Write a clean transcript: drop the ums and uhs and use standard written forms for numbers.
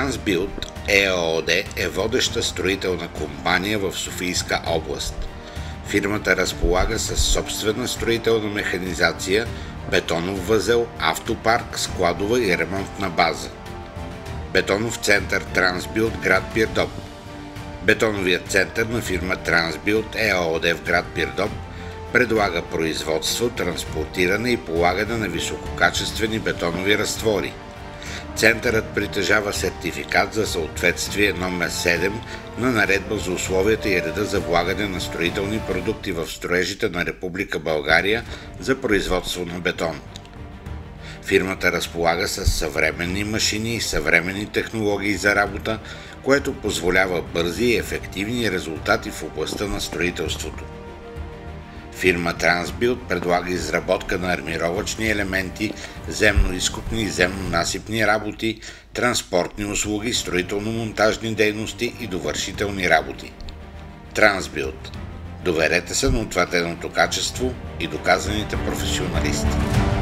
Трансбилд ЕООД е водеща строителна компания в Софийска област. Фирмата разполага със собствена строителна механизация, бетонов възел, автопарк, складова и ремонтна база. Бетонов център Трансбилд, град Пирдоп. Бетоновият център на фирма Трансбилд ЕООД в град Пирдоп предлага производство, транспортиране и полагане на висококачествени бетонови разтвори. Центърът притежава сертификат за съответствие номер 7 на Наредба за условията и реда за влагане на строителни продукти в строежите на Република България за производство на бетон. Фирмата разполага с съвременни машини и съвременни технологии за работа, което позволява бързи и ефективни резултати в областта на строителството. Фирма Трансбилд предлага изработка на армировъчни елементи, земно-изкопни и земно-насипни работи, транспортни услуги, строително-монтажни дейности и довършителни работи. Трансбилд. Доверете се на утвърденото качество и доказаните професионалисти.